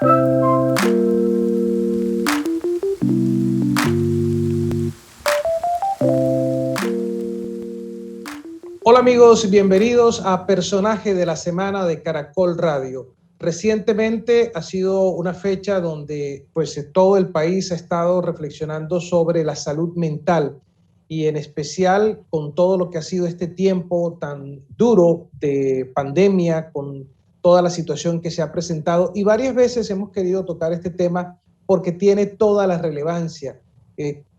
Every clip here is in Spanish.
Hola amigos, bienvenidos a Personaje de la Semana de Caracol Radio. Recientemente ha sido una fecha donde todo el país ha estado reflexionando sobre la salud mental y en especial con todo lo que ha sido este tiempo tan duro de pandemia, con toda la situación que se ha presentado, y varias veces hemos querido tocar este tema porque tiene toda la relevancia.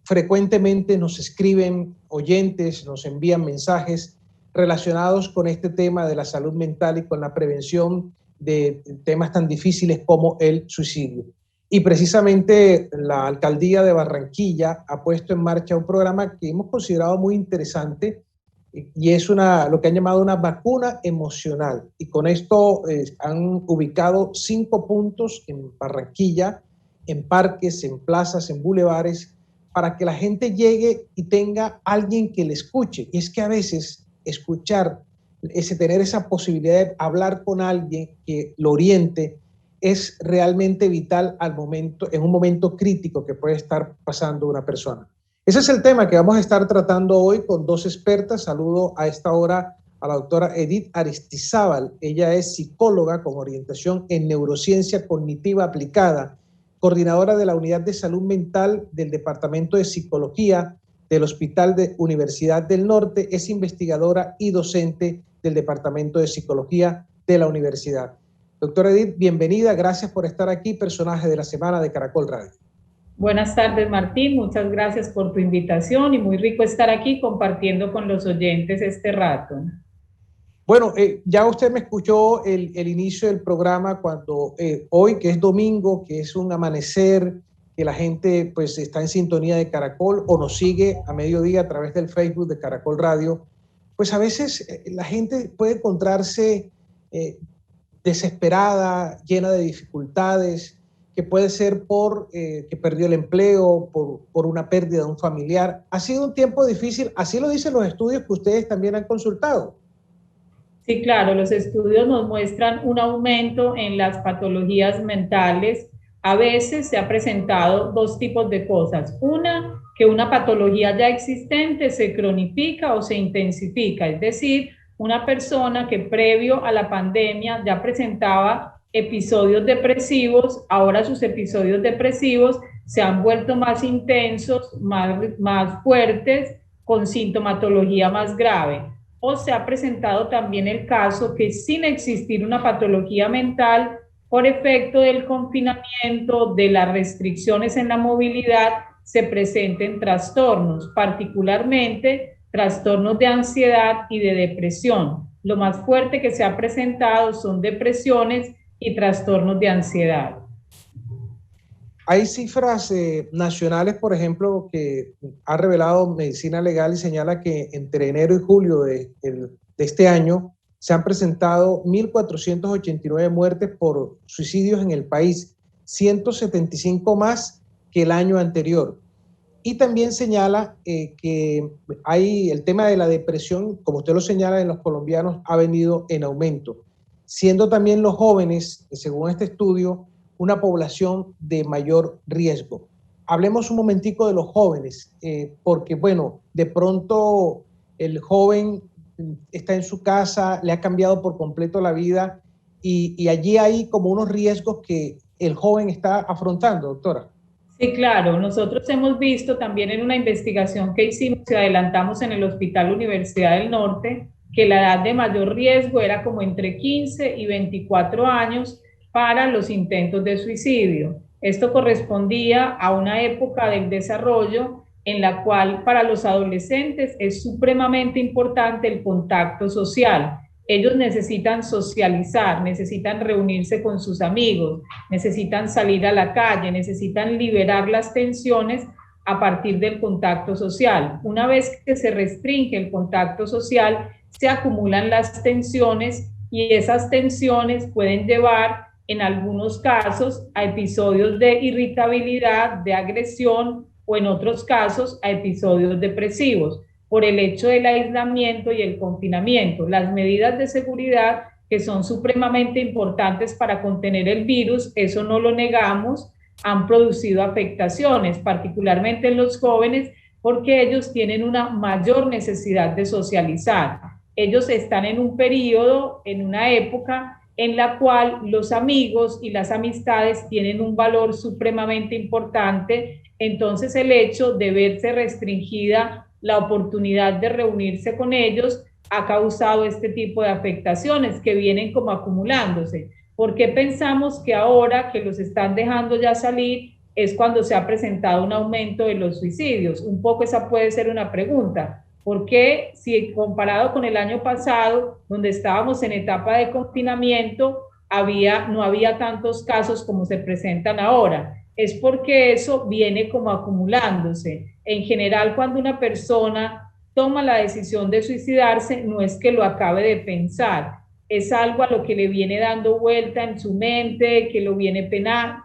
Frecuentemente nos escriben oyentes, nos envían mensajes relacionados con este tema de la salud mental y con la prevención de temas tan difíciles como el suicidio. Y precisamente la alcaldía de Barranquilla ha puesto en marcha un programa que hemos considerado muy interesante y es lo que han llamado una vacuna emocional. Y con esto han ubicado 5 puntos en Barranquilla, en parques, en plazas, en bulevares, para que la gente llegue y tenga alguien que le escuche. Y es que a veces escuchar, tener esa posibilidad de hablar con alguien que lo oriente, es realmente vital en un momento crítico que puede estar pasando una persona. Ese es el tema que vamos a estar tratando hoy con 2 expertas. Saludo a esta hora a la doctora Edith Aristizábal. Ella es psicóloga con orientación en neurociencia cognitiva aplicada, coordinadora de la Unidad de Salud Mental del Departamento de Psicología del Hospital de Universidad del Norte, es investigadora y docente del Departamento de Psicología de la Universidad. Doctora Edith, bienvenida, gracias por estar aquí, Personaje de la Semana de Caracol Radio. Buenas tardes, Martín, muchas gracias por tu invitación y muy rico estar aquí compartiendo con los oyentes este rato. Bueno, ya usted me escuchó el inicio del programa cuando hoy, que es domingo, que es un amanecer, que la gente pues está en sintonía de Caracol o nos sigue a mediodía a través del Facebook de Caracol Radio, pues a veces la gente puede encontrarse desesperada, llena de dificultades, que puede ser por que perdió el empleo, por una pérdida de un familiar. Ha sido un tiempo difícil, así lo dicen los estudios que ustedes también han consultado. Sí, claro, los estudios nos muestran un aumento en las patologías mentales. A veces se ha presentado 2 tipos de cosas. Una, que una patología ya existente se cronifica o se intensifica, es decir, una persona que previo a la pandemia ya presentaba episodios depresivos, ahora sus episodios depresivos se han vuelto más intensos, más fuertes, con sintomatología más grave. O se ha presentado también el caso que sin existir una patología mental, por efecto del confinamiento, de las restricciones en la movilidad, se presenten trastornos, particularmente trastornos de ansiedad y de depresión. Lo más fuerte que se ha presentado son depresiones y trastornos de ansiedad. Hay cifras nacionales, por ejemplo, que ha revelado Medicina Legal y señala que entre enero y julio de este año se han presentado 1.489 muertes por suicidios en el país, 175 más que el año anterior. Y también señala que hay el tema de la depresión, como usted lo señala, en los colombianos ha venido en aumento, siendo también los jóvenes, según este estudio, una población de mayor riesgo. Hablemos un momentico de los jóvenes, porque bueno, de pronto el joven está en su casa, le ha cambiado por completo la vida y allí hay como unos riesgos que el joven está afrontando, doctora. Sí, claro. Nosotros hemos visto también en una investigación que hicimos y adelantamos en el Hospital Universidad del Norte que la edad de mayor riesgo era como entre 15 y 24 años para los intentos de suicidio. Esto correspondía a una época del desarrollo en la cual para los adolescentes es supremamente importante el contacto social. Ellos necesitan socializar, necesitan reunirse con sus amigos, necesitan salir a la calle, necesitan liberar las tensiones a partir del contacto social. Una vez que se restringe el contacto social, se acumulan las tensiones y esas tensiones pueden llevar en algunos casos a episodios de irritabilidad, de agresión o en otros casos a episodios depresivos por el hecho del aislamiento y el confinamiento. Las medidas de seguridad que son supremamente importantes para contener el virus, eso no lo negamos, han producido afectaciones, particularmente en los jóvenes, porque ellos tienen una mayor necesidad de socializar. Ellos están en un periodo, en una época en la cual los amigos y las amistades tienen un valor supremamente importante. Entonces el hecho de verse restringida la oportunidad de reunirse con ellos ha causado este tipo de afectaciones que vienen como acumulándose. ¿Por qué pensamos que ahora que los están dejando ya salir es cuando se ha presentado un aumento de los suicidios? Un poco esa puede ser una pregunta. ¿Por qué, si comparado con el año pasado, donde estábamos en etapa de confinamiento, no había tantos casos como se presentan ahora? Es porque eso viene como acumulándose. En general, cuando una persona toma la decisión de suicidarse, no es que lo acabe de pensar, es algo a lo que le viene dando vuelta en su mente, que lo viene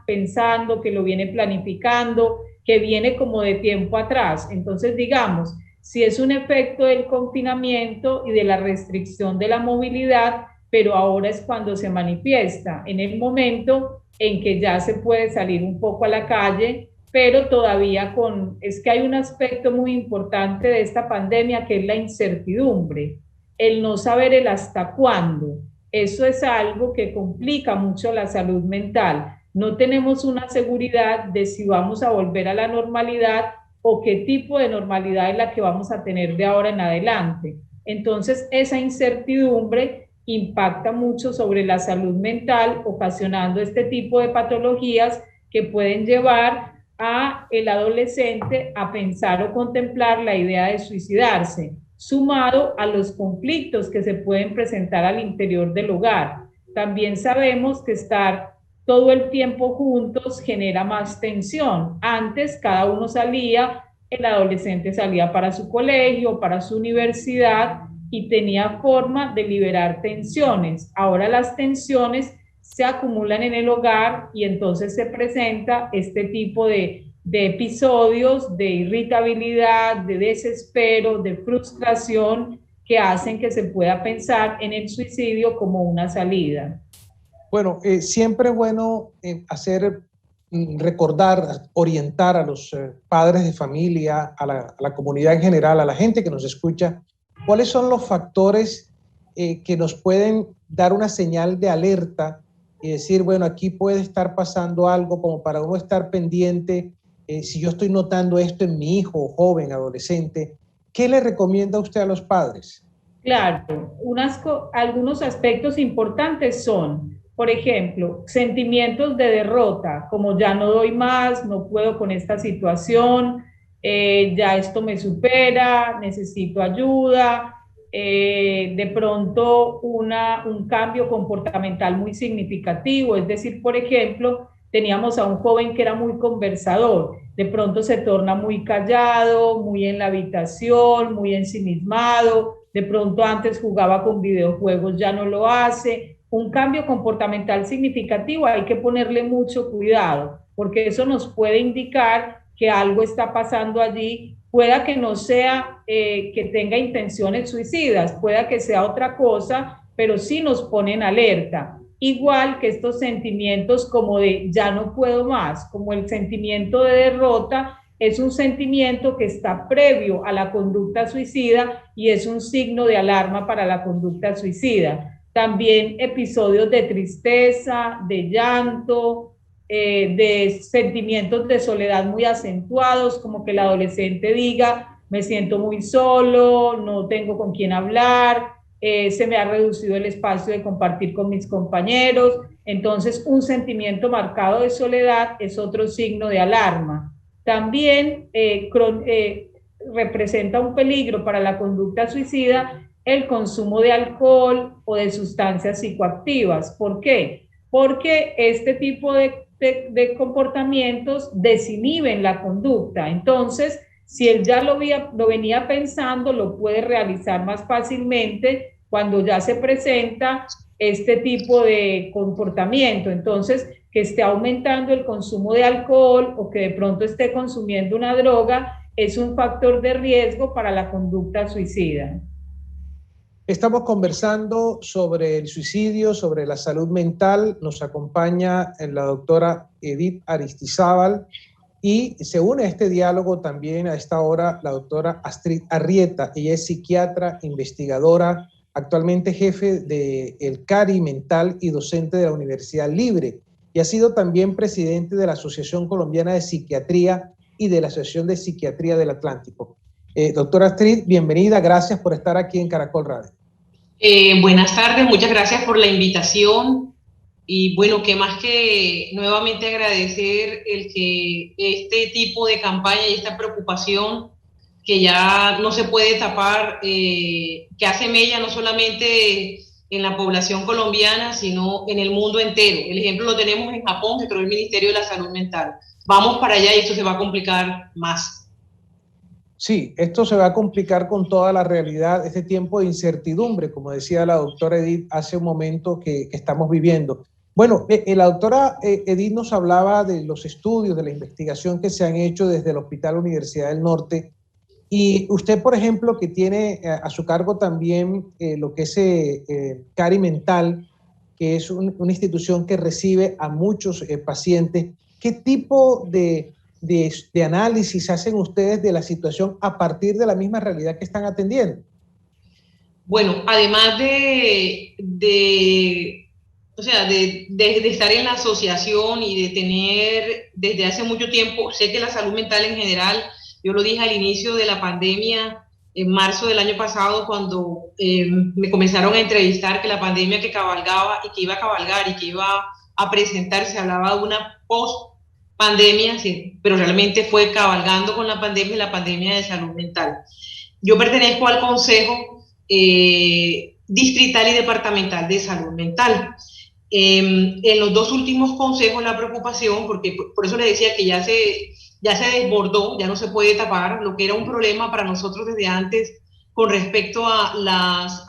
pensando, que lo viene planificando, que viene como de tiempo atrás. Entonces, digamos, si es un efecto del confinamiento y de la restricción de la movilidad, pero ahora es cuando se manifiesta, en el momento en que ya se puede salir un poco a la calle, pero todavía es que hay un aspecto muy importante de esta pandemia que es la incertidumbre, el no saber el hasta cuándo. Eso es algo que complica mucho la salud mental. No tenemos una seguridad de si vamos a volver a la normalidad o qué tipo de normalidad es la que vamos a tener de ahora en adelante. Entonces, esa incertidumbre impacta mucho sobre la salud mental, ocasionando este tipo de patologías que pueden llevar a el adolescente a pensar o contemplar la idea de suicidarse, sumado a los conflictos que se pueden presentar al interior del hogar. También sabemos que estar todo el tiempo juntos genera más tensión. Antes cada uno salía, el adolescente salía para su colegio, para su universidad y tenía forma de liberar tensiones. Ahora las tensiones se acumulan en el hogar y entonces se presenta este tipo de episodios de irritabilidad, de desespero, de frustración que hacen que se pueda pensar en el suicidio como una salida. Bueno, siempre es bueno recordar, orientar a los padres de familia, a la comunidad en general, a la gente que nos escucha, cuáles son los factores que nos pueden dar una señal de alerta y decir, bueno, aquí puede estar pasando algo, como para uno estar pendiente. Si yo estoy notando esto en mi hijo, joven, adolescente, ¿qué le recomienda usted a los padres? Claro, algunos aspectos importantes son, por ejemplo, sentimientos de derrota, como ya no doy más, no puedo con esta situación, ya esto me supera, necesito ayuda, de pronto un cambio comportamental muy significativo, es decir, por ejemplo, teníamos a un joven que era muy conversador, de pronto se torna muy callado, muy en la habitación, muy ensimismado, de pronto antes jugaba con videojuegos, ya no lo hace. Un cambio comportamental significativo, hay que ponerle mucho cuidado, porque eso nos puede indicar que algo está pasando allí, pueda que no sea que tenga intenciones suicidas, pueda que sea otra cosa, pero sí nos pone en alerta. Igual que estos sentimientos como de ya no puedo más, como el sentimiento de derrota, es un sentimiento que está previo a la conducta suicida y es un signo de alarma para la conducta suicida. También episodios de tristeza, de llanto, de sentimientos de soledad muy acentuados, como que el adolescente diga, me siento muy solo, no tengo con quién hablar, se me ha reducido el espacio de compartir con mis compañeros. Entonces, un sentimiento marcado de soledad es otro signo de alarma. También representa un peligro para la conducta suicida el consumo de alcohol o de sustancias psicoactivas. ¿Por qué? Porque este tipo de comportamientos desinhiben la conducta. Entonces, si él ya lo venía pensando, lo puede realizar más fácilmente cuando ya se presenta este tipo de comportamiento. Entonces, que esté aumentando el consumo de alcohol o que de pronto esté consumiendo una droga es un factor de riesgo para la conducta suicida. Estamos conversando sobre el suicidio, sobre la salud mental. Nos acompaña la doctora Edith Aristizábal y se une a este diálogo también a esta hora la doctora Astrid Arrieta. Ella es psiquiatra, investigadora, actualmente jefe del CARI Mental y docente de la Universidad Libre. Y ha sido también presidente de la Asociación Colombiana de Psiquiatría y de la Asociación de Psiquiatría del Atlántico. Doctora Astrid, bienvenida. Gracias por estar aquí en Caracol Radio. Buenas tardes, muchas gracias por la invitación y bueno, qué más que nuevamente agradecer el que este tipo de campaña y esta preocupación que ya no se puede tapar, que hace mella no solamente en la población colombiana, sino en el mundo entero. El ejemplo lo tenemos en Japón, que creó el Ministerio de la Salud Mental. Vamos para allá y esto se va a complicar más. Sí, esto se va a complicar con toda la realidad, este tiempo de incertidumbre, como decía la doctora Edith hace un momento que estamos viviendo. Bueno, la doctora Edith nos hablaba de los estudios, de la investigación que se han hecho desde el Hospital Universidad del Norte. Y usted, por ejemplo, que tiene a su cargo también lo que es CARI Mental, que es una institución que recibe a muchos pacientes, ¿qué tipo de análisis hacen ustedes de la situación a partir de la misma realidad que están atendiendo? Bueno, además de estar en la asociación y de tener desde hace mucho tiempo, sé que la salud mental en general, yo lo dije al inicio de la pandemia, en marzo del año pasado, cuando me comenzaron a entrevistar que la pandemia que cabalgaba y que iba a cabalgar y que iba a presentarse, hablaba de una post-pandemia, sí, pero realmente fue cabalgando con la pandemia de salud mental. Yo pertenezco al Consejo Distrital y Departamental de Salud Mental. En los dos últimos consejos la preocupación, porque por eso les decía que ya se desbordó, ya no se puede tapar, lo que era un problema para nosotros desde antes con respecto a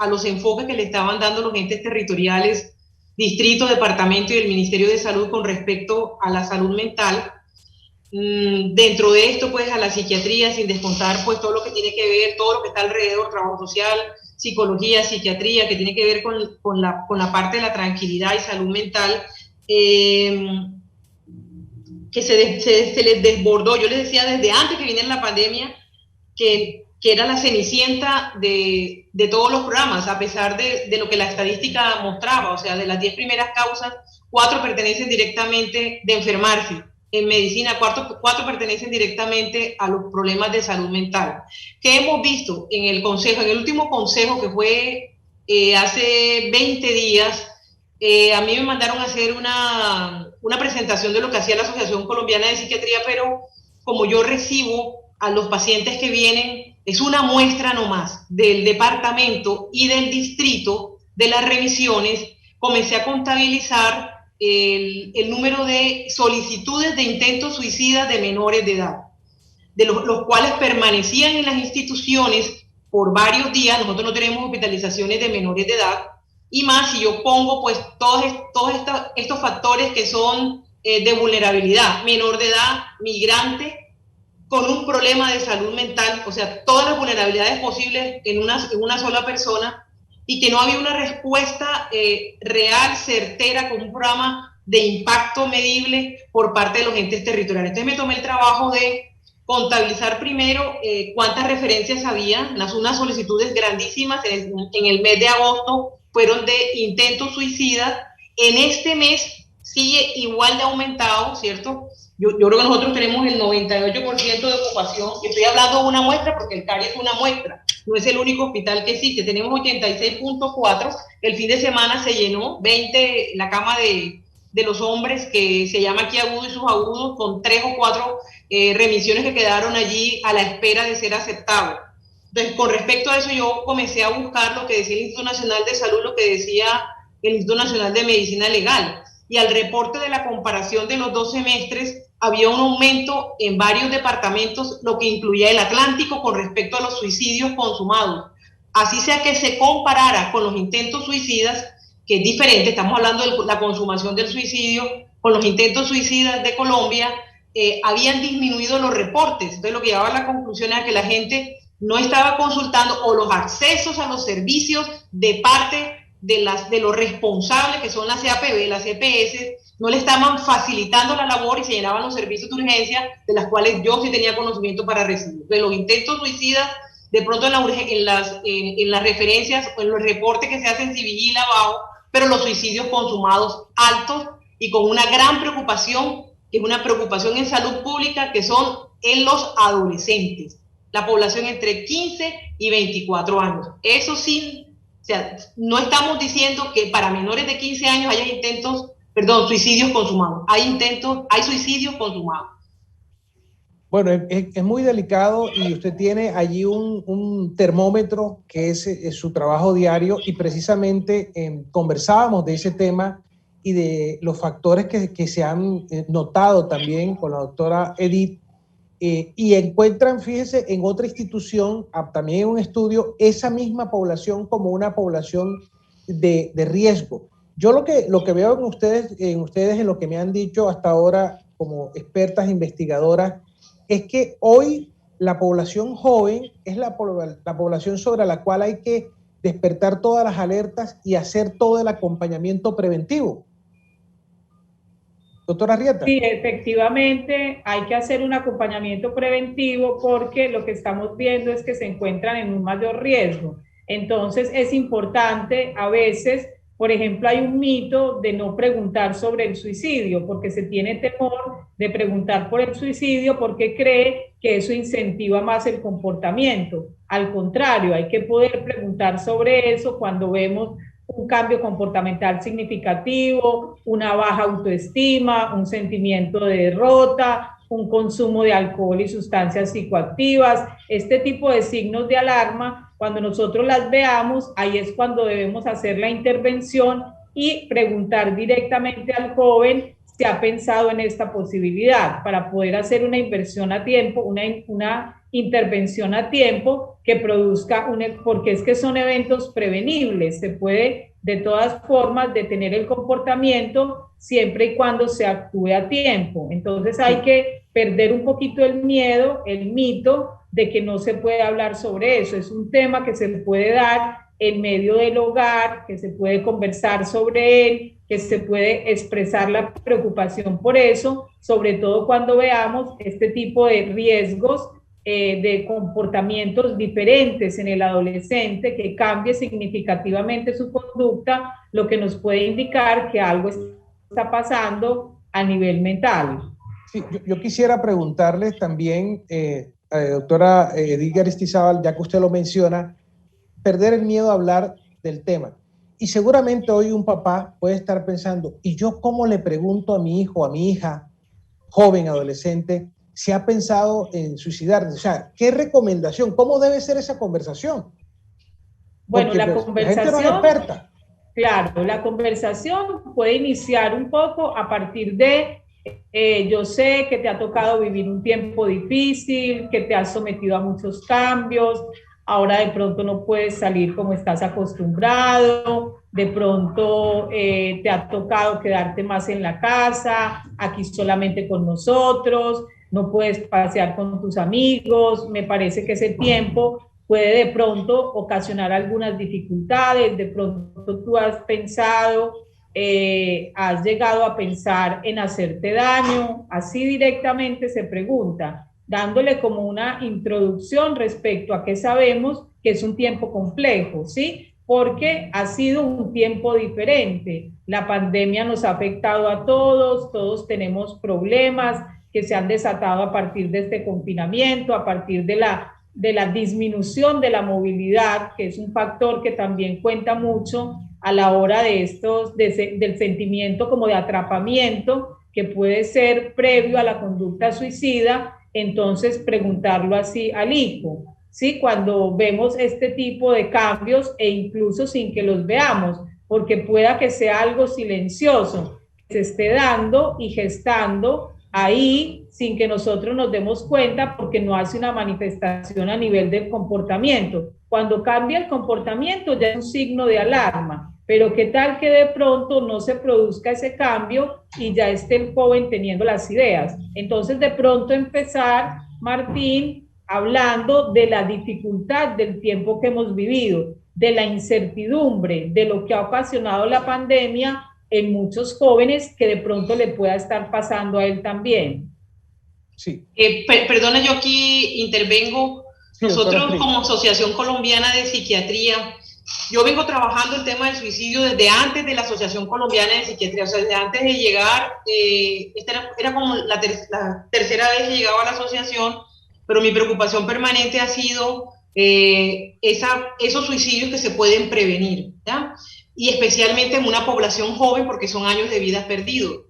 los enfoques que le estaban dando los entes territoriales, distrito, departamento y el Ministerio de Salud con respecto a la salud mental. Dentro de esto, pues a la psiquiatría, sin descontar pues todo lo que tiene que ver, todo lo que está alrededor, trabajo social, psicología, psiquiatría, que tiene que ver con la parte de la tranquilidad y salud mental, que se les desbordó. Yo les decía desde antes que viniera la pandemia que era la cenicienta de todos los programas, a pesar de lo que la estadística mostraba. O sea, de las 10 primeras causas, 4 pertenecen directamente de enfermarse. En medicina, 4 pertenecen directamente a los problemas de salud mental. ¿Qué hemos visto en el consejo? En el último consejo, que fue hace 20 días, a mí me mandaron a hacer una presentación de lo que hacía la Asociación Colombiana de Psiquiatría, pero como yo recibo a los pacientes que vienen, es una muestra nomás del departamento y del distrito de las revisiones, comencé a contabilizar el número de solicitudes de intentos suicidas de menores de edad, de los cuales permanecían en las instituciones por varios días. Nosotros no tenemos hospitalizaciones de menores de edad, y más si yo pongo pues todos estos factores que son de vulnerabilidad, menor de edad, migrante, con un problema de salud mental, o sea, todas las vulnerabilidades posibles en una sola persona, y que no había una respuesta real, certera, con un programa de impacto medible por parte de los entes territoriales. Entonces me tomé el trabajo de contabilizar primero cuántas referencias había, unas solicitudes grandísimas. En el mes de agosto fueron de intentos suicidas. En este mes sigue igual de aumentado, ¿cierto? Yo creo que nosotros tenemos el 98% de ocupación. Estoy hablando de una muestra porque el CARI es una muestra, no es el único hospital que existe. Tenemos 86.4, el fin de semana se llenó, 20 la cama de los hombres, que se llama aquí agudo y subagudos, con 3 o 4 remisiones que quedaron allí a la espera de ser aceptados. Entonces, con respecto a eso, yo comencé a buscar lo que decía el Instituto Nacional de Salud, lo que decía el Instituto Nacional de Medicina Legal, y al reporte de la comparación de los 2 semestres, había un aumento en varios departamentos, lo que incluía el Atlántico, con respecto a los suicidios consumados. Así sea que se comparara con los intentos suicidas, que es diferente, estamos hablando de la consumación del suicidio, con los intentos suicidas de Colombia, habían disminuido los reportes. Entonces lo que llevaba a la conclusión era que la gente no estaba consultando, o los accesos a los servicios de parte de los responsables, que son las CAPB, las CPS, no le estaban facilitando la labor y se llenaban los servicios de urgencia, de las cuales yo sí tenía conocimiento para recibir. De los intentos suicidas, de pronto en las referencias, en los reportes que se hacen, se vigila abajo, pero los suicidios consumados altos y con una gran preocupación, que es una preocupación en salud pública, que son en los adolescentes, la población entre 15 y 24 años. Eso sí, o sea, no estamos diciendo que para menores de 15 años haya suicidios consumados. Hay suicidios consumados. Bueno, es muy delicado y usted tiene allí un termómetro que es su trabajo diario, y precisamente conversábamos de ese tema y de los factores que se han notado también con la doctora Edith, y encuentran, fíjese, en otra institución, también en un estudio, esa misma población como una población de riesgo. Yo lo que veo en ustedes, en lo que me han dicho hasta ahora como expertas investigadoras, es que hoy la población joven es la población sobre la cual hay que despertar todas las alertas y hacer todo el acompañamiento preventivo. Doctora Arrieta. Sí, efectivamente, hay que hacer un acompañamiento preventivo porque lo que estamos viendo es que se encuentran en un mayor riesgo. Entonces, es importante a veces, por ejemplo, hay un mito de no preguntar sobre el suicidio, porque se tiene temor de preguntar por el suicidio porque cree que eso incentiva más el comportamiento. Al contrario, hay que poder preguntar sobre eso cuando vemos un cambio comportamental significativo, una baja autoestima, un sentimiento de derrota, un consumo de alcohol y sustancias psicoactivas. Este tipo de signos de alarma, cuando nosotros las veamos, ahí es cuando debemos hacer la intervención y preguntar directamente al joven si ha pensado en esta posibilidad para poder hacer una inversión a tiempo, una intervención a tiempo que produzca porque es que son eventos prevenibles, se puede de todas formas detener el comportamiento siempre y cuando se actúe a tiempo. Entonces hay que perder un poquito el miedo, el mito de que no se puede hablar sobre eso. Es un tema que se puede dar en medio del hogar, que se puede conversar sobre él, que se puede expresar la preocupación por eso, sobre todo cuando veamos este tipo de riesgos de comportamientos diferentes en el adolescente, que cambie significativamente su conducta, lo que nos puede indicar que algo está pasando a nivel mental. Sí, yo quisiera preguntarles también, doctora Edith Aristizábal, ya que usted lo menciona, perder el miedo a hablar del tema. Y seguramente hoy un papá puede estar pensando, ¿y yo cómo le pregunto a mi hijo, a mi hija, joven, adolescente, si ha pensado en suicidarse? O sea, ¿qué recomendación? ¿Cómo debe ser esa conversación? Bueno, porque, la conversación, la gente no es experta. Claro, la conversación puede iniciar un poco a partir de, yo sé que te ha tocado vivir un tiempo difícil, que te has sometido a muchos cambios, ahora de pronto no puedes salir como estás acostumbrado, de pronto te ha tocado quedarte más en la casa, aquí solamente con nosotros, no puedes pasear con tus amigos. Me parece que ese tiempo puede de pronto ocasionar algunas dificultades. De pronto tú has pensado, has llegado a pensar en hacerte daño, así directamente se pregunta, dándole como una introducción respecto a que sabemos que es un tiempo complejo, ¿sí? Porque ha sido un tiempo diferente. La pandemia nos ha afectado a todos, todos tenemos problemas que se han desatado a partir de este confinamiento, a partir de la disminución de la movilidad, que es un factor que también cuenta mucho a la hora de del sentimiento como de atrapamiento, que puede ser previo a la conducta suicida. Entonces preguntarlo así al hijo, ¿sí? Cuando vemos este tipo de cambios e incluso sin que los veamos, porque pueda que sea algo silencioso, que se esté dando y gestando ahí sin que nosotros nos demos cuenta, porque no hace una manifestación a nivel del comportamiento. Cuando cambia el comportamiento ya es un signo de alarma, pero qué tal que de pronto no se produzca ese cambio y ya esté el joven teniendo las ideas. Entonces de pronto empezar, Martín, hablando de la dificultad del tiempo que hemos vivido, de la incertidumbre, de lo que ha ocasionado la pandemia en muchos jóvenes que de pronto le pueda estar pasando a él también. Sí. Perdona, yo aquí intervengo. Sí, nosotros como Asociación Colombiana de Psiquiatría, yo vengo trabajando el tema del suicidio desde antes de la Asociación Colombiana de Psiquiatría, o sea, desde antes de llegar, esta era como la tercera vez que llegaba a la asociación, pero mi preocupación permanente ha sido esos suicidios que se pueden prevenir, ¿ya? Y especialmente en una población joven porque son años de vida perdidos.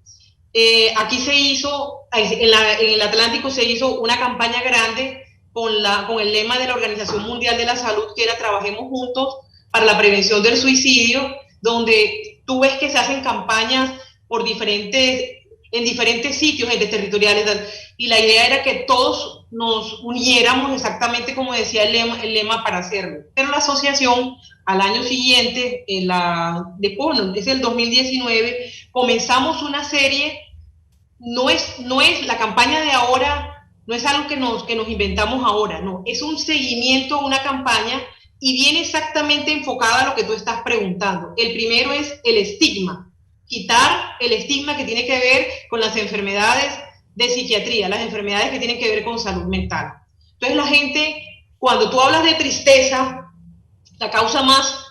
Aquí se hizo, en el Atlántico se hizo una campaña grande con el lema de la Organización Mundial de la Salud, que era Trabajemos Juntos para la Prevención del Suicidio, donde tú ves que se hacen campañas en diferentes sitios, entes territoriales, y la idea era que todos nos uniéramos exactamente como decía el lema para hacerlo. Pero la asociación, al año siguiente, es el 2019, comenzamos una serie. No es la campaña de ahora, no es algo que nos inventamos ahora, no, es un seguimiento a una campaña y viene exactamente enfocada a lo que tú estás preguntando. El primero es el estigma, quitar el estigma que tiene que ver con las enfermedades de psiquiatría, las enfermedades que tienen que ver con salud mental. Entonces la gente, cuando tú hablas de tristeza, la causa más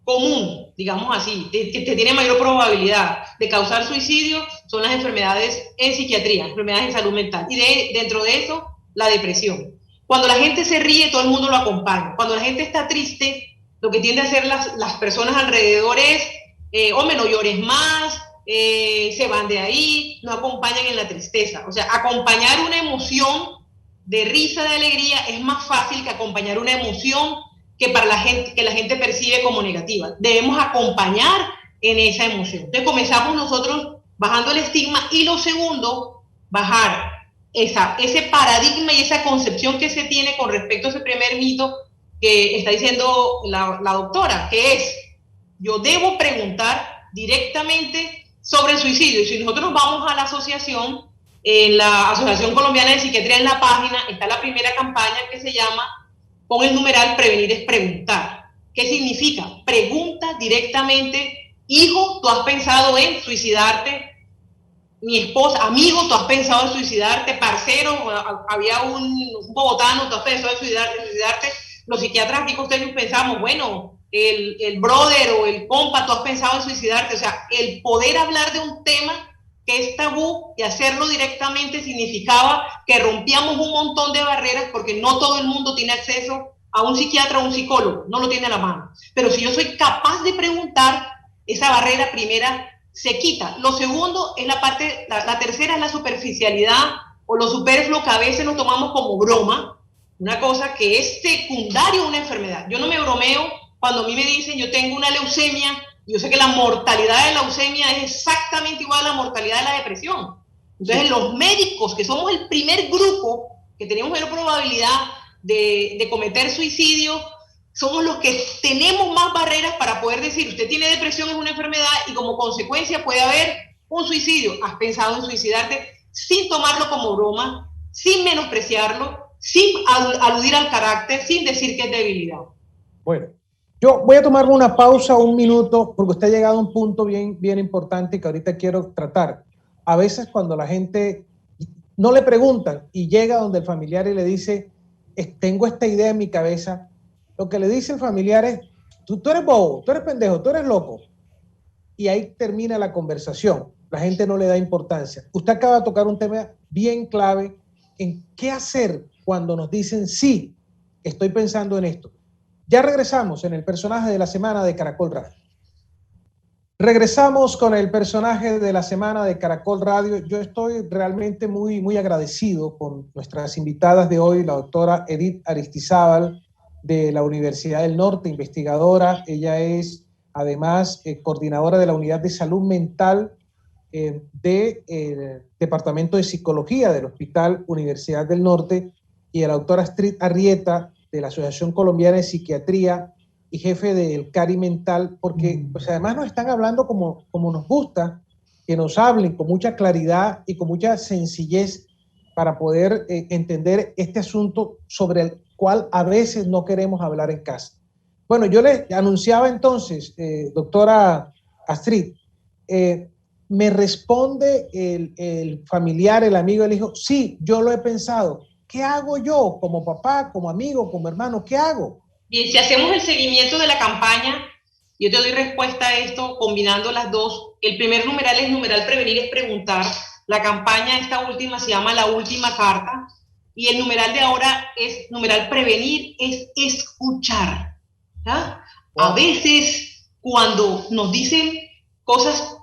común, digamos así, que tiene mayor probabilidad de causar suicidio son las enfermedades en psiquiatría, enfermedades en salud mental, y dentro de eso, la depresión. Cuando la gente se ríe, todo el mundo lo acompaña. Cuando la gente está triste, lo que tiende a hacer las personas alrededor es, hombre, no llores más, se van de ahí, no acompañan en la tristeza. O sea, acompañar una emoción de risa, de alegría, es más fácil que acompañar una emoción que la gente percibe como negativa. Debemos acompañar en esa emoción. Entonces comenzamos nosotros bajando el estigma, y lo segundo, bajar ese paradigma y esa concepción que se tiene con respecto a ese primer mito que está diciendo la doctora, que es, yo debo preguntar directamente sobre el suicidio. Y si nosotros nos vamos a la asociación, en la Asociación Colombiana de Psiquiatría, en la página está la primera campaña que se llama, con el numeral Prevenir es Preguntar. ¿Qué significa? Pregunta directamente, hijo, ¿tú has pensado en suicidarte? Mi esposa, amigo, ¿tú has pensado en suicidarte? Parcero, había un bogotano, ¿tú has pensado en suicidarte? Los psiquiatras aquí costeños pensamos, bueno, el brother o el compa, ¿tú has pensado en suicidarte? O sea, el poder hablar de un tema que es tabú y hacerlo directamente significaba que rompíamos un montón de barreras, porque no todo el mundo tiene acceso a un psiquiatra o un psicólogo, no lo tiene a la mano. Pero si yo soy capaz de preguntar, esa barrera primera se quita. Lo segundo es la tercera es la superficialidad o lo superfluo, que a veces nos tomamos como broma, una cosa que es secundaria a una enfermedad. Yo no me bromeo cuando a mí me dicen yo tengo una leucemia. Yo sé que la mortalidad de la leucemia es exactamente igual a la mortalidad de la depresión. Entonces, los médicos, que somos el primer grupo que tenemos mayor probabilidad de cometer suicidio, somos los que tenemos más barreras para poder decir, usted tiene depresión, es una enfermedad, y como consecuencia puede haber un suicidio. ¿Has pensado en suicidarte? Sin tomarlo como broma, sin menospreciarlo, sin aludir al carácter, sin decir que es debilidad. Bueno. Yo voy a tomarme una pausa, un minuto, porque usted ha llegado a un punto bien, bien importante que ahorita quiero tratar. A veces cuando la gente no le preguntan y llega donde el familiar y le dice, tengo esta idea en mi cabeza, lo que le dice el familiar es, tú eres bobo, tú eres pendejo, tú eres loco. Y ahí termina la conversación. La gente no le da importancia. Usted acaba de tocar un tema bien clave en qué hacer cuando nos dicen, sí, estoy pensando en esto. Ya regresamos en el personaje de la semana de Caracol Radio. Regresamos con el personaje de la semana de Caracol Radio. Yo estoy realmente muy, muy agradecido con nuestras invitadas de hoy, la doctora Edith Aristizábal de la Universidad del Norte, investigadora. Ella es además coordinadora de la Unidad de Salud Mental del Departamento de Psicología del Hospital Universidad del Norte, y a la doctora Astrid Arrieta, de la Asociación Colombiana de Psiquiatría y jefe del CARI Mental, porque pues, además nos están hablando como nos gusta, que nos hablen con mucha claridad y con mucha sencillez para poder entender este asunto sobre el cual a veces no queremos hablar en casa. Bueno, yo le anunciaba entonces, doctora Astrid, me responde el familiar, el amigo, el hijo, sí, yo lo he pensado. ¿Qué hago yo como papá, como amigo, como hermano? ¿Qué hago? Bien, si hacemos el seguimiento de la campaña, yo te doy respuesta a esto combinando las dos. El primer numeral es numeral prevenir, es preguntar. La campaña, esta última, se llama La Última Carta. Y el numeral de ahora es numeral prevenir, es escuchar. ¿Ya? Wow. A veces, cuando nos dicen cosas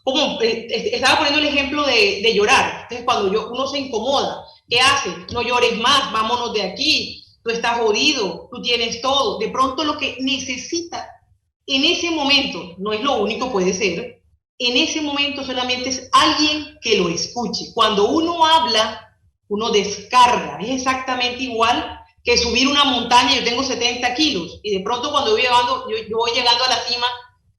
como, estaba poniendo el ejemplo de llorar. Entonces, cuando uno se incomoda, ¿qué hace? No llores más, vámonos de aquí. Tú estás jodido, tú tienes todo. De pronto lo que necesita en ese momento, no es lo único, puede ser, en ese momento solamente es alguien que lo escuche. Cuando uno habla, uno descarga. Es exactamente igual que subir una montaña. Yo tengo 70 kilos y de pronto cuando yo voy llegando a la cima,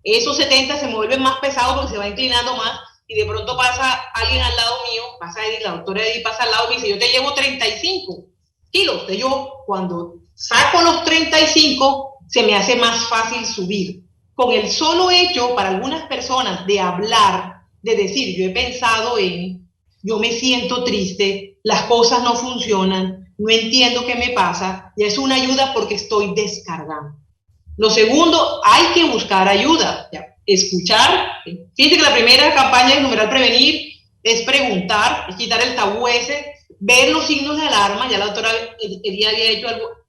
esos 70 se me vuelven más pesados porque se va inclinando más y de pronto pasa alguien al lado mío, pasa Edith, la doctora Edith pasa al lado y me dice, yo te llevo 35 kilos. Entonces yo cuando saco los 35 se me hace más fácil subir. Con el solo hecho para algunas personas de hablar, de decir, yo he pensado en, yo me siento triste, las cosas no funcionan, no entiendo qué me pasa, ya es una ayuda porque estoy descargando. Lo segundo, hay que buscar ayuda, ya, escuchar. Fíjense que la primera campaña de numeral prevenir es preguntar, es quitar el tabú ese, ver los signos de alarma. Ya la doctora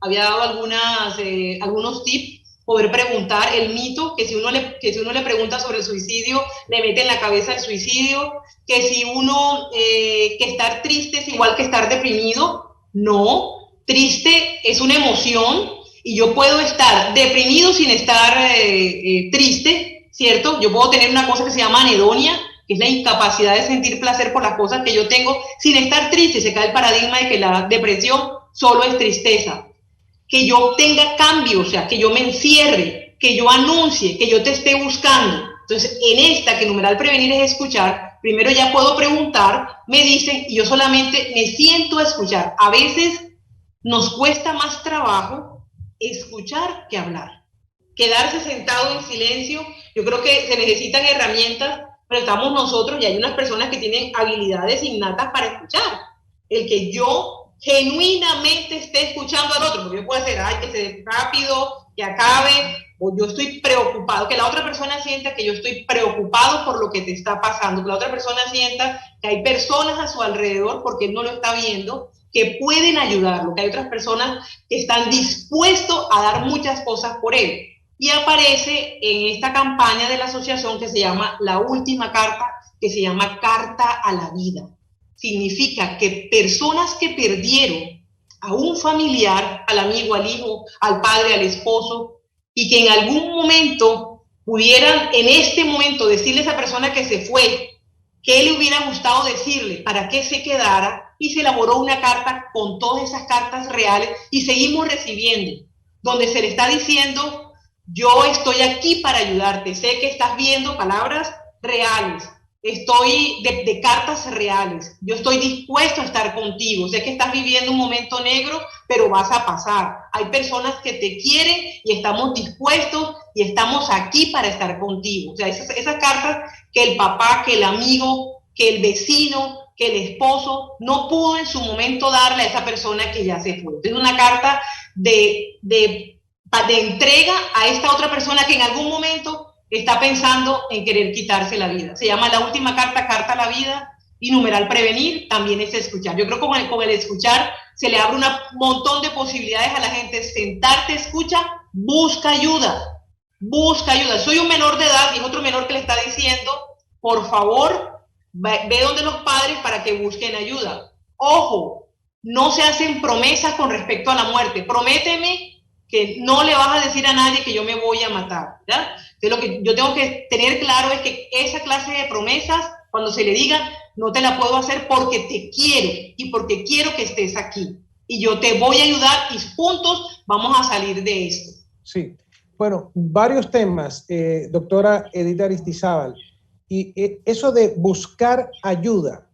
había dado algunos tips. Poder preguntar el mito, que si uno le pregunta sobre el suicidio, le mete en la cabeza el suicidio, que si que estar triste es igual que estar deprimido. No, triste es una emoción y yo puedo estar deprimido sin estar triste, ¿cierto? Yo puedo tener una cosa que se llama anedonia, que es la incapacidad de sentir placer por las cosas que yo tengo sin estar triste. Se cae el paradigma de que la depresión solo es tristeza. Que yo tenga cambios, o sea, que yo me encierre, que yo anuncie, que yo te esté buscando. Entonces, en esta, que numeral prevenir es escuchar, primero ya puedo preguntar, me dicen, y yo solamente me siento a escuchar. A veces nos cuesta más trabajo escuchar que hablar. Quedarse sentado en silencio, yo creo que se necesitan herramientas, pero estamos nosotros y hay unas personas que tienen habilidades innatas para escuchar. El que yo genuinamente esté escuchando al otro, porque yo puedo hacer, que se rápido, que acabe, o yo estoy preocupado, que la otra persona sienta que yo estoy preocupado por lo que te está pasando, que la otra persona sienta que hay personas a su alrededor, porque él no lo está viendo, que pueden ayudarlo, que hay otras personas que están dispuestos a dar muchas cosas por él. Y aparece en esta campaña de la asociación que se llama La Última Carta, que se llama Carta a la Vida. Significa que personas que perdieron a un familiar, al amigo, al hijo, al padre, al esposo, y que en algún momento pudieran en este momento decirle a esa persona que se fue, qué le hubiera gustado decirle para que se quedara, y se elaboró una carta con todas esas cartas reales y seguimos recibiendo, donde se le está diciendo, yo estoy aquí para ayudarte, sé que estás viendo palabras reales, estoy de cartas reales, yo estoy dispuesto a estar contigo, sé que estás viviendo un momento negro, pero vas a pasar, hay personas que te quieren y estamos dispuestos y estamos aquí para estar contigo. O sea, esas cartas que el papá, que el amigo, que el vecino, que el esposo no pudo en su momento darle a esa persona que ya se fue. Es una carta de entrega a esta otra persona que en algún momento está pensando en querer quitarse la vida. Se llama La Última Carta, Carta a la Vida, y numeral prevenir también es escuchar. Yo creo que con el escuchar se le abre un montón de posibilidades a la gente. Sentarte, escucha, busca ayuda. Busca ayuda. Soy un menor de edad y es otro menor que le está diciendo, por favor, ve donde los padres para que busquen ayuda. Ojo, no se hacen promesas con respecto a la muerte. Prométeme que no le vas a decir a nadie que yo me voy a matar, ¿ya? Entonces, lo que yo tengo que tener claro es que esa clase de promesas, cuando se le diga, no te la puedo hacer porque te quiero y porque quiero que estés aquí. Y yo te voy a ayudar y juntos vamos a salir de esto. Sí, bueno, varios temas, doctora Edith Aristizábal. Y eso de buscar ayuda,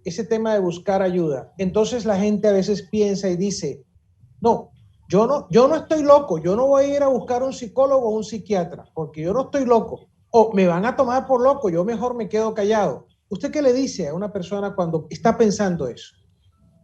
ese tema de buscar ayuda, entonces la gente a veces piensa y dice, no, yo no estoy loco, yo no voy a ir a buscar un psicólogo o un psiquiatra, porque yo no estoy loco, o me van a tomar por loco, yo mejor me quedo callado. ¿Usted qué le dice a una persona cuando está pensando eso?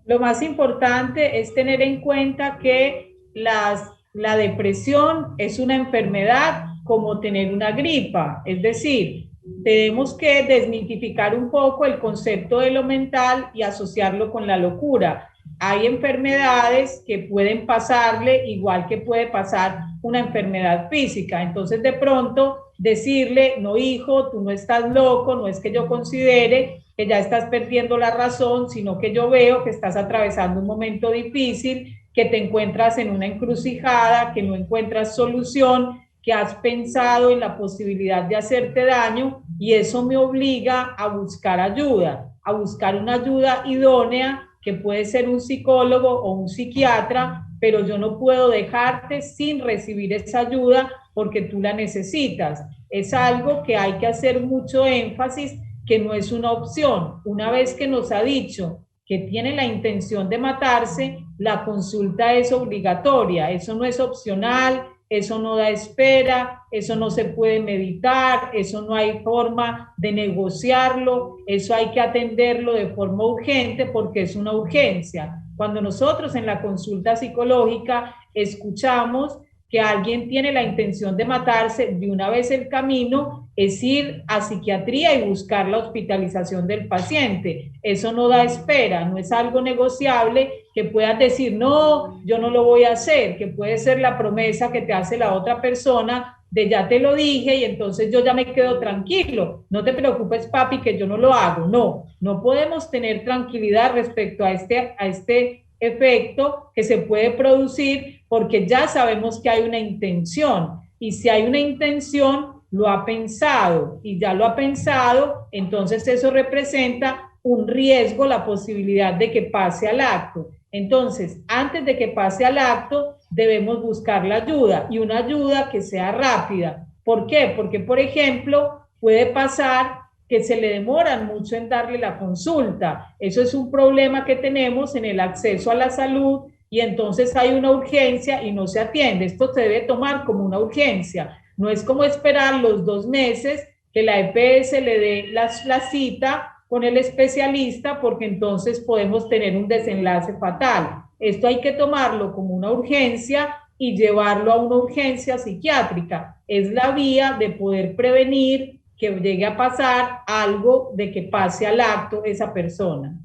Lo más importante es tener en cuenta que la depresión es una enfermedad como tener una gripa, es decir, tenemos que desmitificar un poco el concepto de lo mental y asociarlo con la locura. Hay enfermedades que pueden pasarle igual que puede pasar una enfermedad física. Entonces, de pronto, decirle, no, hijo, tú no estás loco, no es que yo considere que ya estás perdiendo la razón, sino que yo veo que estás atravesando un momento difícil, que te encuentras en una encrucijada, que no encuentras solución, que has pensado en la posibilidad de hacerte daño y eso me obliga a buscar ayuda, a buscar una ayuda idónea que puede ser un psicólogo o un psiquiatra, pero yo no puedo dejarte sin recibir esa ayuda porque tú la necesitas. Es algo que hay que hacer mucho énfasis, que no es una opción. Una vez que nos ha dicho que tiene la intención de matarse, la consulta es obligatoria, eso no es opcional, eso no da espera, eso no se puede meditar, eso no hay forma de negociarlo, eso hay que atenderlo de forma urgente porque es una urgencia. Cuando nosotros en la consulta psicológica escuchamos que alguien tiene la intención de matarse, de una vez el camino es ir a psiquiatría y buscar la hospitalización del paciente. Eso no da espera, no es algo negociable que puedas decir, no, yo no lo voy a hacer, que puede ser la promesa que te hace la otra persona de ya te lo dije y entonces yo ya me quedo tranquilo. No te preocupes, papi, que yo no lo hago. No, no podemos tener tranquilidad respecto a este efecto que se puede producir porque ya sabemos que hay una intención y si hay una intención lo ha pensado y ya lo ha pensado, entonces eso representa un riesgo, la posibilidad de que pase al acto. Entonces, antes de que pase al acto, debemos buscar la ayuda y una ayuda que sea rápida. ¿Por qué? Porque, por ejemplo, puede pasar que se le demoran mucho en darle la consulta. Eso es un problema que tenemos en el acceso a la salud y entonces hay una urgencia y no se atiende. Esto se debe tomar como una urgencia. No es como esperar los 2 meses que la EPS le dé la cita con el especialista porque entonces podemos tener un desenlace fatal. Esto hay que tomarlo como una urgencia y llevarlo a una urgencia psiquiátrica. Es la vía de poder prevenir que llegue a pasar algo de que pase al acto esa persona.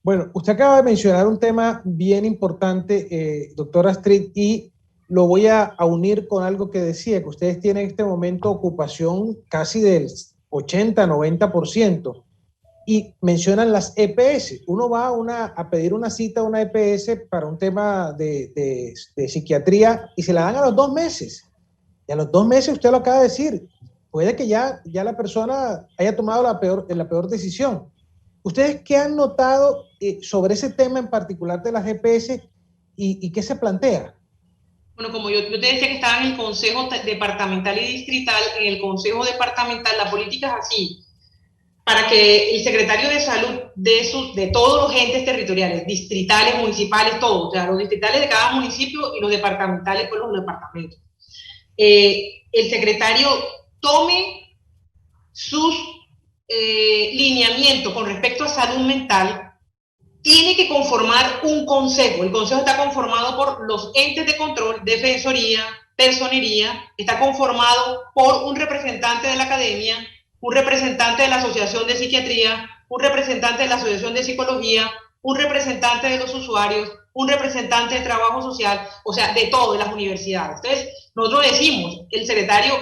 Bueno, usted acaba de mencionar un tema bien importante, doctora Astrid, y lo voy a unir con algo que decía, que ustedes tienen en este momento ocupación casi del 80-90%, y mencionan las EPS. Uno va a pedir una cita a una EPS para un tema de psiquiatría y se la dan a los 2 meses. Y a los 2 meses, usted lo acaba de decir, puede que ya la persona haya tomado la peor decisión. ¿Ustedes qué han notado sobre ese tema en particular de las EPS y qué se plantea? Bueno, como yo te decía que estaba en el Consejo Departamental y Distrital, en el Consejo Departamental la política es así, para que el secretario de salud de todos los entes territoriales, distritales, municipales, todos, o sea, los distritales de cada municipio y los departamentales, pues los departamentos, el secretario tome sus lineamientos con respecto a salud mental, tiene que conformar un consejo. El consejo está conformado por los entes de control, defensoría, personería, está conformado por un representante de la academia, un representante de la Asociación de Psiquiatría, un representante de la Asociación de Psicología, un representante de los usuarios, un representante de trabajo social, o sea, de todo, de las universidades. Entonces, nosotros decimos, el secretario,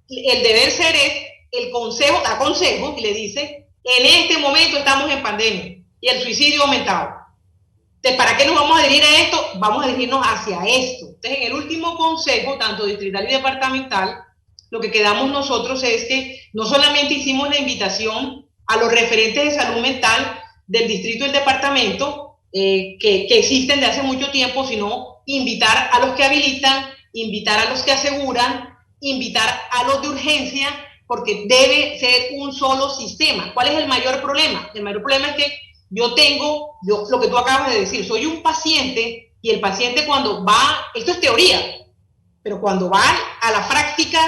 el deber ser es, el consejo da consejo y le dice, en este momento estamos en pandemia y el suicidio ha aumentado. Entonces, ¿para qué nos vamos a dirigir a esto? Vamos a dirigirnos hacia esto. Entonces, en el último consejo, tanto distrital y departamental, lo que quedamos nosotros es que no solamente hicimos la invitación a los referentes de salud mental del distrito y del departamento, que existen de hace mucho tiempo, sino invitar a los que habilitan, invitar a los que aseguran, invitar a los de urgencia, porque debe ser un solo sistema. ¿Cuál es el mayor problema? El mayor problema es que yo lo que tú acabas de decir, soy un paciente y el paciente cuando va, esto es teoría, pero cuando va a la práctica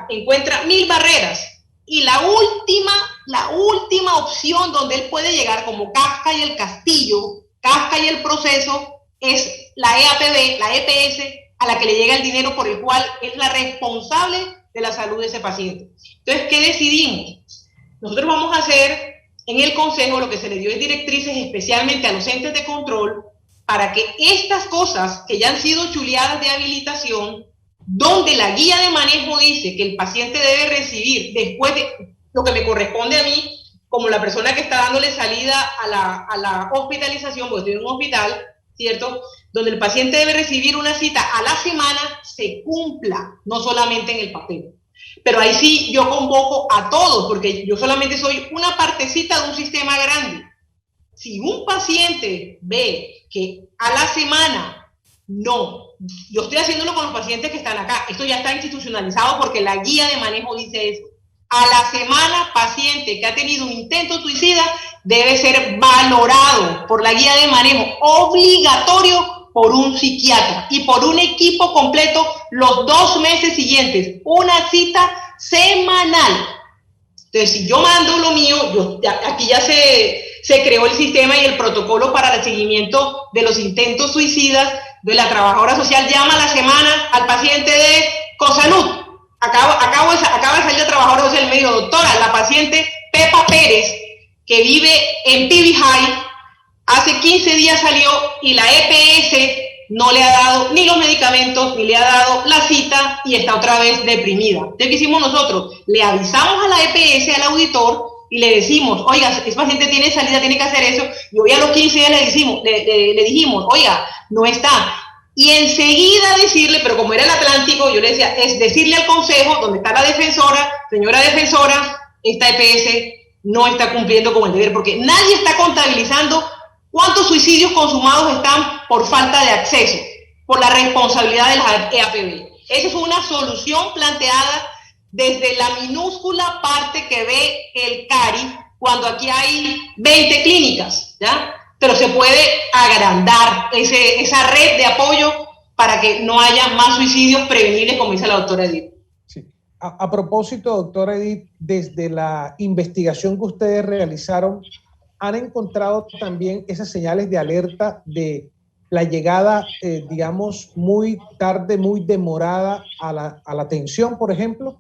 encuentra 1000 barreras y la última opción donde él puede llegar como Kafka y el castillo, Kafka y el proceso es la EAPB, la EPS, a la que le llega el dinero por el cual es la responsable de la salud de ese paciente. Entonces, ¿qué decidimos? Nosotros vamos a hacer en el Consejo lo que se le dio en directrices especialmente a los entes de control para que estas cosas que ya han sido chuleadas de habilitación, donde la guía de manejo dice que el paciente debe recibir después de lo que me corresponde a mí, como la persona que está dándole salida a la hospitalización, porque estoy en un hospital, ¿cierto? Donde el paciente debe recibir una cita a la semana, se cumpla, no solamente en el papel. Pero ahí sí yo convoco a todos, porque yo solamente soy una partecita de un sistema grande. Si un paciente ve que a la semana, no, yo estoy haciéndolo con los pacientes que están acá, esto ya está institucionalizado porque la guía de manejo dice eso. A la semana, paciente que ha tenido un intento suicida debe ser valorado por la guía de manejo, obligatorio por un psiquiatra y por un equipo completo los 2 meses siguientes, una cita semanal. Entonces, si yo mando lo mío, aquí ya se creó el sistema y el protocolo para el seguimiento de los intentos suicidas, de la trabajadora social llama a la semana al paciente de Cosalud. Acaba de salir la trabajadora social, me dijo, doctora, la paciente Pepa Pérez, que vive en PB High, hace 15 días salió y la EPS no le ha dado ni los medicamentos, ni le ha dado la cita y está otra vez deprimida. Entonces, ¿qué hicimos nosotros? Le avisamos a la EPS, al auditor, y le decimos, oiga, ese paciente tiene salida, tiene que hacer eso, y hoy a los 15 días le dijimos, oiga, no está. Y enseguida decirle, pero como era el Atlántico, yo le decía, es decirle al consejo, donde está la defensora, señora defensora, esta EPS no está cumpliendo con el deber, porque nadie está contabilizando cuántos suicidios consumados están por falta de acceso, por la responsabilidad de las EAPB. Esa fue una solución planteada desde la minúscula parte que ve el CARI, cuando aquí hay 20 clínicas, ¿ya? Pero se puede agrandar esa red de apoyo para que no haya más suicidios prevenibles, como dice la doctora Edith. Sí. A propósito, doctora Edith, desde la investigación que ustedes realizaron, ¿han encontrado también esas señales de alerta de la llegada, digamos, muy tarde, muy demorada a la atención, por ejemplo?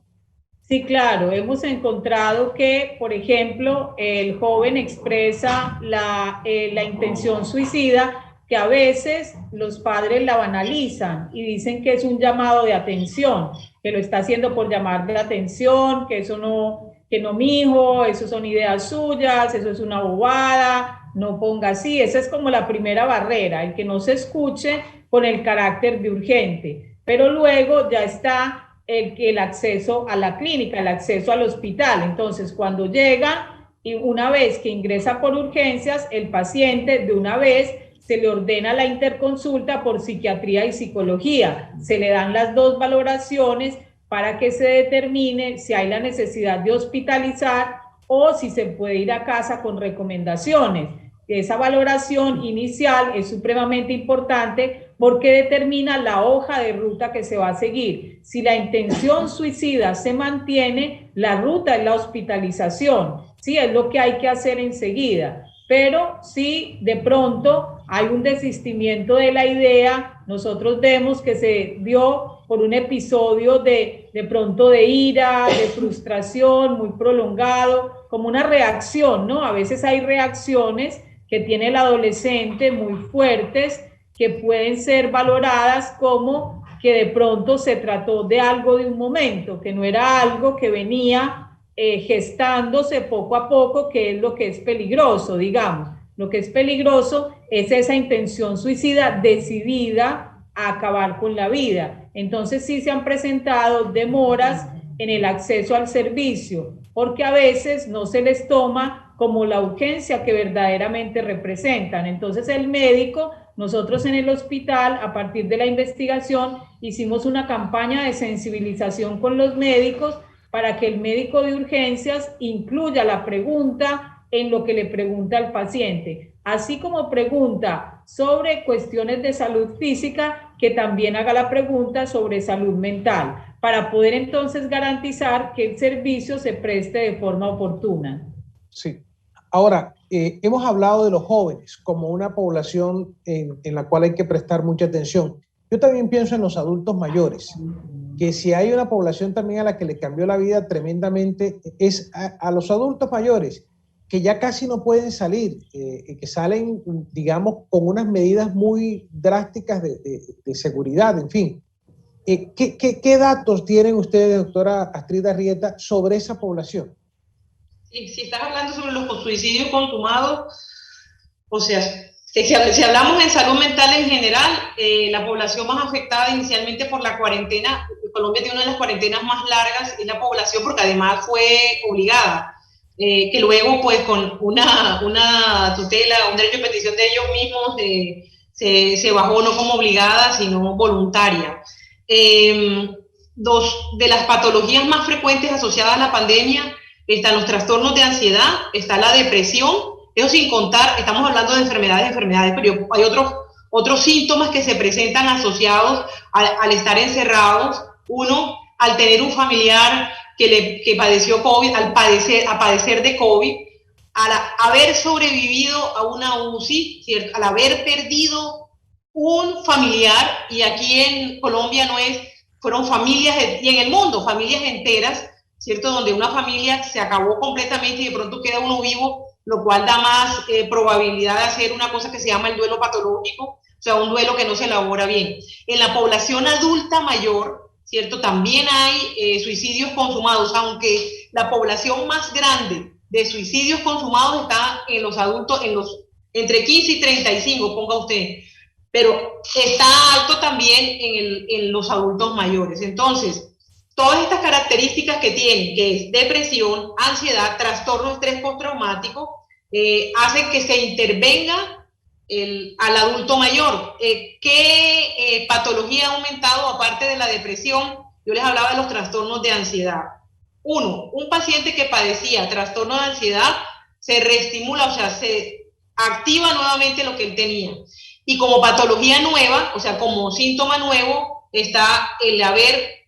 Sí, claro, hemos encontrado que, por ejemplo, el joven expresa la intención suicida, que a veces los padres la banalizan y dicen que es un llamado de atención, que lo está haciendo por llamar de atención, que eso no, que no, mijo, eso son ideas suyas, eso es una bobada, no ponga así. Esa es como la primera barrera, el que no se escuche con el carácter de urgente, pero luego ya está el acceso a la clínica, el acceso al hospital. Entonces, cuando llega y una vez que ingresa por urgencias, el paciente de una vez se le ordena la interconsulta por psiquiatría y psicología. Se le dan las 2 valoraciones para que se determine si hay la necesidad de hospitalizar o si se puede ir a casa con recomendaciones. Esa valoración inicial es supremamente importante porque determina la hoja de ruta que se va a seguir. Si la intención suicida se mantiene, la ruta es la hospitalización, ¿sí? Es lo que hay que hacer enseguida. Pero si de pronto hay un desistimiento de la idea, nosotros vemos que se dio por un episodio de pronto de ira, de frustración muy prolongado, como una reacción, ¿no? A veces hay reacciones que tiene el adolescente muy fuertes, que pueden ser valoradas como que de pronto se trató de algo de un momento, que no era algo que venía gestándose poco a poco, que es lo que es peligroso, digamos. Lo que es peligroso es esa intención suicida decidida a acabar con la vida. Entonces sí se han presentado demoras en el acceso al servicio, porque a veces no se les toma como la urgencia que verdaderamente representan. Entonces el médico, nosotros en el hospital, a partir de la investigación, hicimos una campaña de sensibilización con los médicos para que el médico de urgencias incluya la pregunta en lo que le pregunta al paciente, así como pregunta sobre cuestiones de salud física, que también haga la pregunta sobre salud mental, para poder entonces garantizar que el servicio se preste de forma oportuna. Sí. Ahora, hemos hablado de los jóvenes como una población en la cual hay que prestar mucha atención. Yo también pienso en los adultos mayores, que si hay una población también a la que le cambió la vida tremendamente, es a los adultos mayores, que ya casi no pueden salir, que salen, digamos, con unas medidas muy drásticas de seguridad, en fin. ¿Qué datos tienen ustedes, doctora Astrid Arrieta, sobre esa población? Si estás hablando sobre los suicidios consumados, o sea, si hablamos en salud mental en general, la población más afectada inicialmente por la cuarentena, Colombia tiene una de las cuarentenas más largas, es la población, porque además fue obligada, que luego pues con una tutela, un derecho de petición de ellos mismos, se bajó no como obligada, sino voluntaria. De las patologías más frecuentes asociadas a la pandemia están los trastornos de ansiedad, está la depresión, eso sin contar, estamos hablando de enfermedades, pero hay otros síntomas que se presentan asociados al estar encerrados. Uno, al tener un familiar que padeció COVID, a padecer de COVID, al haber sobrevivido a una UCI, ¿cierto? Al haber perdido un familiar, y aquí en Colombia fueron familias, y en el mundo, familias enteras, ¿cierto? Donde una familia se acabó completamente y de pronto queda uno vivo, lo cual da más probabilidad de hacer una cosa que se llama el duelo patológico, o sea, un duelo que no se elabora bien. En la población adulta mayor, ¿cierto? También hay suicidios consumados, aunque la población más grande de suicidios consumados está en los adultos, entre 15 y 35, ponga usted, pero está alto también en los adultos mayores. Entonces, todas estas características que tienen, que es depresión, ansiedad, trastorno de estrés postraumático, hacen que se intervenga al adulto mayor. ¿Qué patología ha aumentado aparte de la depresión? Yo les hablaba de los trastornos de ansiedad. Un paciente que padecía trastorno de ansiedad se reestimula, o sea, se activa nuevamente lo que él tenía. Y como patología nueva, o sea, como síntoma nuevo, está el haber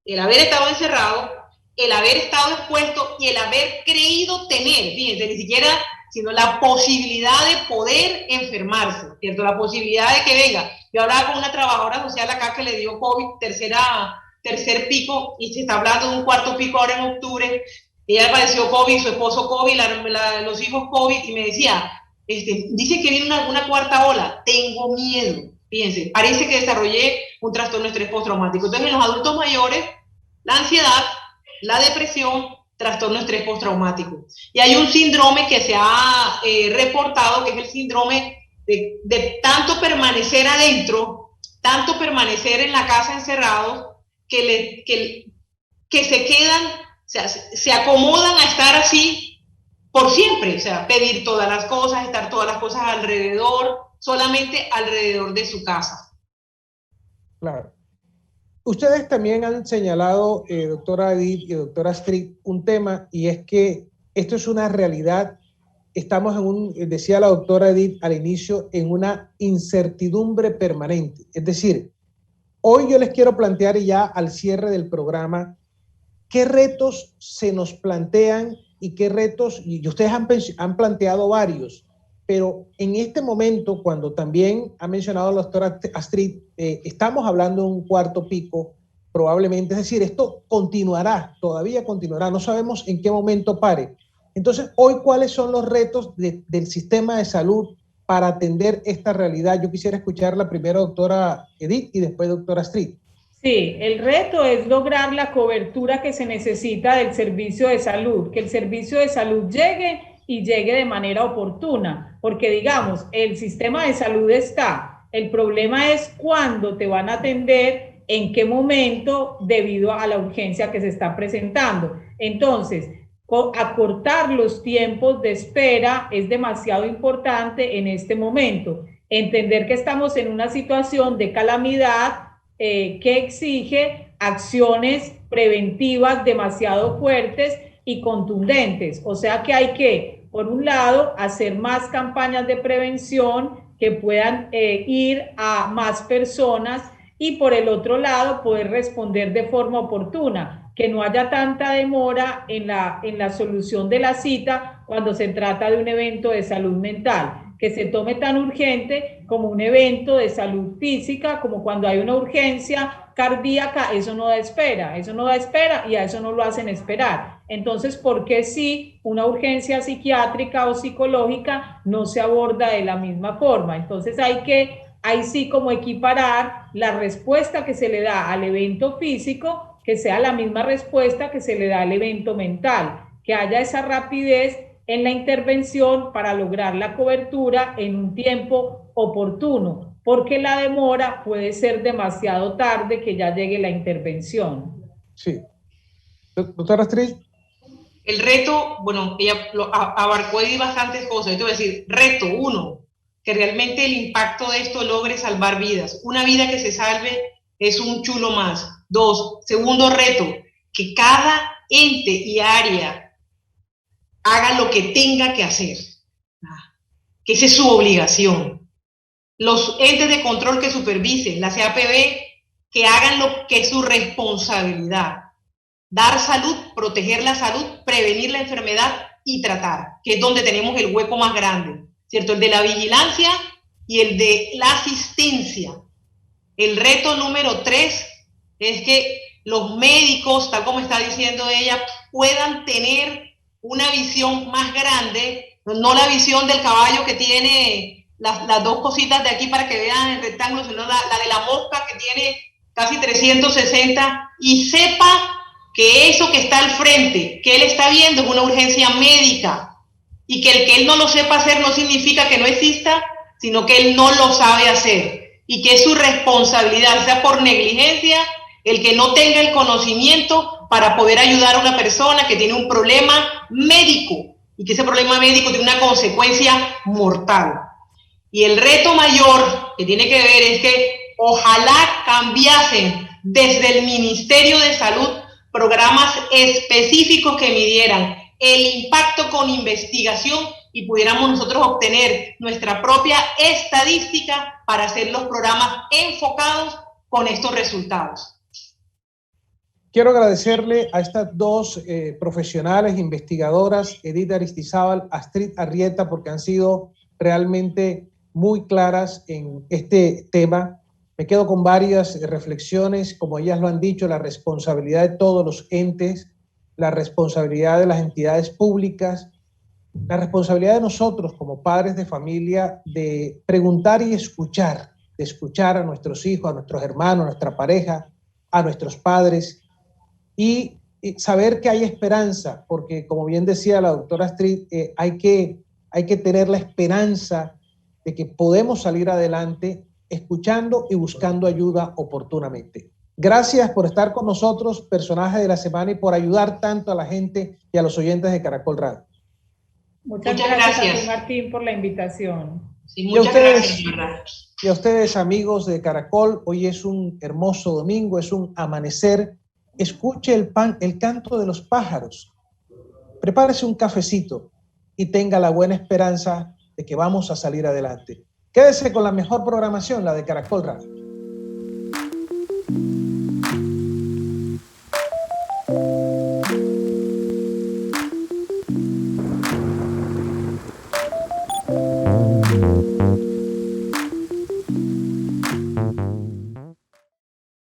estado encerrado, el haber estado expuesto y el haber creído tener, fíjense, ni siquiera, sino la posibilidad de poder enfermarse, ¿cierto? La posibilidad de que venga. Yo hablaba con una trabajadora social acá que le dio COVID, tercer pico, y se está hablando de un cuarto pico ahora en octubre. Ella padeció COVID, su esposo COVID, los hijos COVID, y me decía, dice que viene una cuarta ola, tengo miedo. Fíjense, parece que desarrollé un trastorno de estrés postraumático. Entonces, en los adultos mayores, la ansiedad, la depresión, trastorno de estrés postraumático. Y hay un síndrome que se ha reportado, que es el síndrome de tanto permanecer adentro, tanto permanecer en la casa encerrados, que se quedan, o sea, se acomodan a estar así por siempre, o sea, pedir todas las cosas, estar todas las cosas alrededor, solamente alrededor de su casa. Claro. Ustedes también han señalado, doctora Edith y doctora Astrid, un tema, y es que esto es una realidad. Estamos decía la doctora Edith al inicio, en una incertidumbre permanente. Es decir, hoy yo les quiero plantear, y ya al cierre del programa, qué retos se nos plantean y qué retos, y ustedes han planteado varios, pero en este momento, cuando también ha mencionado la doctora Astrid, estamos hablando de un cuarto pico, probablemente, es decir, esto continuará, todavía continuará, no sabemos en qué momento pare. Entonces, hoy, ¿cuáles son los retos del sistema de salud para atender esta realidad? Yo quisiera escuchar la primera doctora Edith y después doctora Astrid. Sí, el reto es lograr la cobertura que se necesita del servicio de salud, que el servicio de salud llegue y llegue de manera oportuna, porque digamos, el sistema de salud está, el problema es cuándo te van a atender, en qué momento, debido a la urgencia que se está presentando. Entonces, acortar los tiempos de espera es demasiado importante en este momento. Entender que estamos en una situación de calamidad que exige acciones preventivas demasiado fuertes y contundentes. O sea que hay que por un lado, hacer más campañas de prevención que puedan ir a más personas y por el otro lado, poder responder de forma oportuna, que no haya tanta demora en la solución de la cita cuando se trata de un evento de salud mental, que se tome tan urgente como un evento de salud física, como cuando hay una urgencia cardíaca. Eso no da espera y a eso no lo hacen esperar. Entonces, ¿por qué si una urgencia psiquiátrica o psicológica no se aborda de la misma forma? Entonces hay sí como equiparar la respuesta que se le da al evento físico, que sea la misma respuesta que se le da al evento mental, que haya esa rapidez en la intervención para lograr la cobertura en un tiempo oportuno, porque la demora puede ser demasiado tarde que ya llegue la intervención. Sí. Doctora Astrid. El reto, bueno, ella abarcó ahí bastantes cosas. Yo te voy a decir, reto 1, que realmente el impacto de esto logre salvar vidas. Una vida que se salve es un chulo más. 2, segundo reto, que cada ente y área haga lo que tenga que hacer, que esa es su obligación. Los entes de control que supervisen, la CAPB, que hagan lo que es su responsabilidad. Dar salud, proteger la salud, prevenir la enfermedad y tratar, que es donde tenemos el hueco más grande, ¿cierto? El de la vigilancia y el de la asistencia. El reto número 3 es que los médicos, tal como está diciendo ella, puedan tener una visión más grande, no la visión del caballo que tiene las dos cositas de aquí para que vean el rectángulo, sino la de la mosca que tiene casi 360 y sepa que eso que está al frente, que él está viendo, es una urgencia médica y que el que él no lo sepa hacer no significa que no exista, sino que él no lo sabe hacer y que es su responsabilidad, sea por negligencia, el que no tenga el conocimiento para poder ayudar a una persona que tiene un problema médico y que ese problema médico tiene una consecuencia mortal. Y el reto mayor que tiene que ver es que ojalá cambiasen desde el Ministerio de Salud programas específicos que midieran el impacto con investigación y pudiéramos nosotros obtener nuestra propia estadística para hacer los programas enfocados con estos resultados. Quiero agradecerle a estas dos profesionales, investigadoras, Edith Aristizábal, Astrid Arrieta, porque han sido realmente muy claras en este tema. Me quedo con varias reflexiones, como ellas lo han dicho, la responsabilidad de todos los entes, la responsabilidad de las entidades públicas, la responsabilidad de nosotros como padres de familia de preguntar y escuchar, de escuchar a nuestros hijos, a nuestros hermanos, a nuestra pareja, a nuestros padres, y saber que hay esperanza, porque como bien decía la doctora Astrid, hay que tener la esperanza de que podemos salir adelante escuchando y buscando ayuda oportunamente. Gracias por estar con nosotros, personaje de la semana, y por ayudar tanto a la gente y a los oyentes de Caracol Radio. Muchas gracias a ti, Martín, por la invitación. Sí, muchas gracias. Y a ustedes, amigos de Caracol, hoy es un hermoso domingo, es un amanecer. Escuche el canto de los pájaros. Prepárese un cafecito y tenga la buena esperanza de que vamos a salir adelante. Quédese con la mejor programación, la de Caracol Radio.